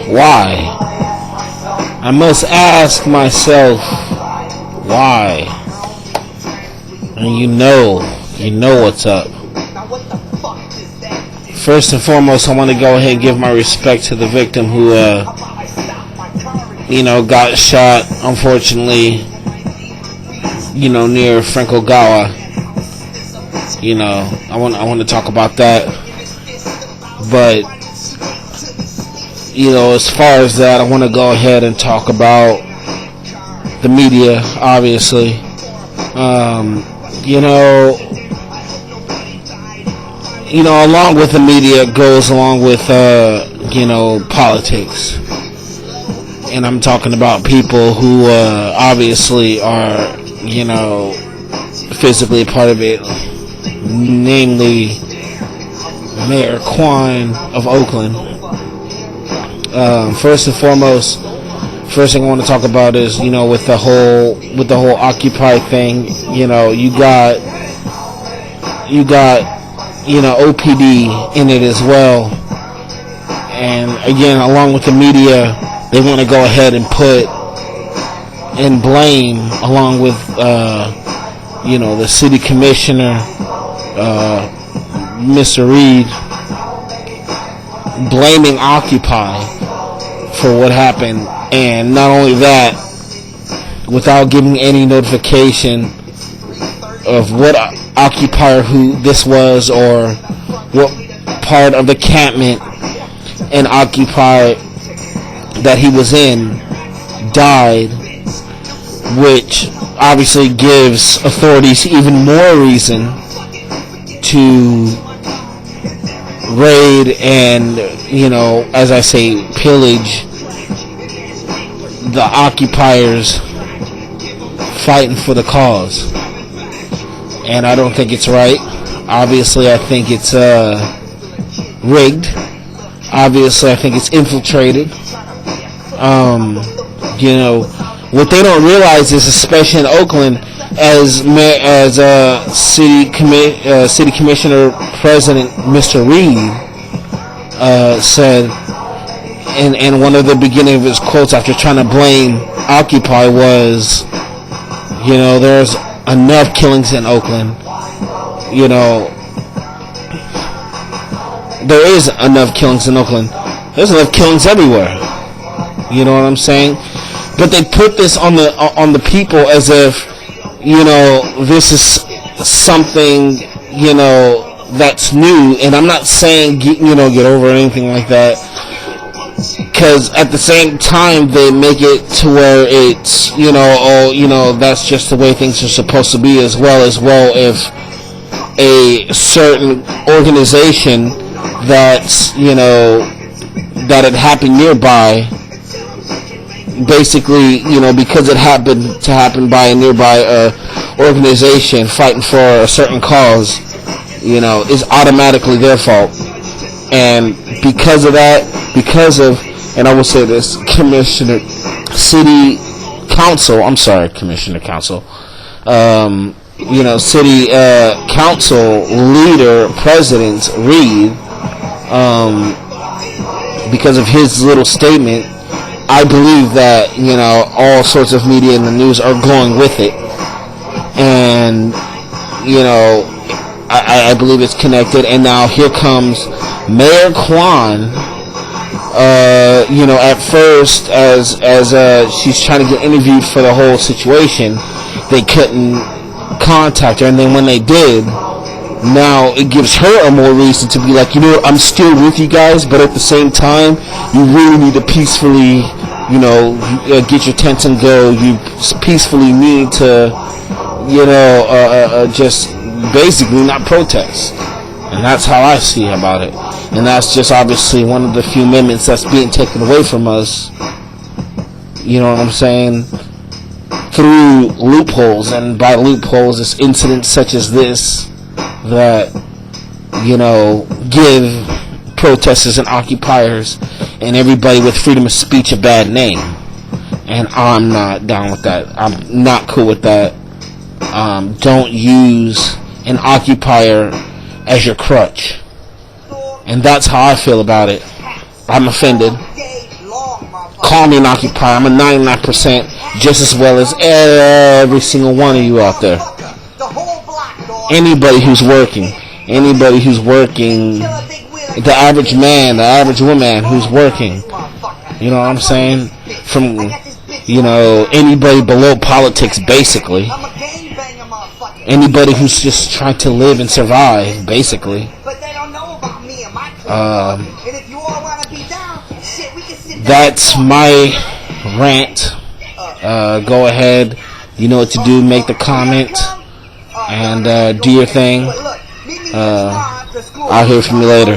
Why? I must ask myself, why? And you know what's up. First and foremost, I want to go ahead and give my respect to the victim who, got shot, unfortunately, near Frankogawa. I want to talk about that. But, as far as that, I want to go ahead and talk about the media, obviously. Along with the media goes along with, politics. And I'm talking about people who, obviously are, physically a part of it. Namely, Mayor Kwan of Oakland. First and foremost, first thing I want to talk about is, with the whole Occupy thing, you got OPD in it as well. And again, along with the media, they want to go ahead and put and blame, along with, the city commissioner, Mr. Reed, blaming Occupy for what happened. And not only that, without giving any notification of what occupier who this was, or what part of the encampment and Occupy that he was in died, which obviously gives authorities even more reason to raid and, as I say, pillage the occupiers fighting for the cause. And I don't think it's right. Obviously, I think it's rigged. Obviously, I think it's infiltrated. What they don't realize is, especially in Oakland, as city commissioner president Mr. Reed said, and one of the beginning of his quotes after trying to blame Occupy was, there's enough killings in Oakland. There is enough killings in Oakland. There's enough killings everywhere. You know what I'm saying? But they put this on the people as if, this is something, that's new. And I'm not saying, get over or anything like that. Because at the same time, they make it to where it's, that's just the way things are supposed to be as well. If a certain organization that's, that had happened nearby, basically, because it happened to happen by a nearby organization fighting for a certain cause, is automatically their fault. And because of that, and I will say this, Commissioner Council City Council leader, President Reed, because of his little statement, I believe that, all sorts of media in the news are going with it. And, I believe it's connected. And now here comes Mayor Kwan, at first, as she's trying to get interviewed for the whole situation, they couldn't contact her. And then when they did, now it gives her a more reason to be like, I'm still with you guys, but at the same time, you really need to peacefully, get your tents and go. You peacefully need to, just basically not protest. And that's how I see about it. And that's just obviously one of the few amendments that's being taken away from us. You know what I'm saying? Through loopholes. And by loopholes, it's incidents such as this that, give protesters and occupiers and everybody with freedom of speech a bad name. And I'm not down with that. I'm not cool with that. Don't use an occupier as your crutch. And that's how I feel about it. I'm offended. call me an occupier. I'm a 99% just as well as every single one of you out there. Anybody who's working, the average man, the average woman who's working, you know what I'm saying? From, you know, anybody below politics, basically. Anybody who's just trying to live and survive, basically. That's my rant. Go ahead, you know what to do, make the comment, and do your thing. I'll hear from you later.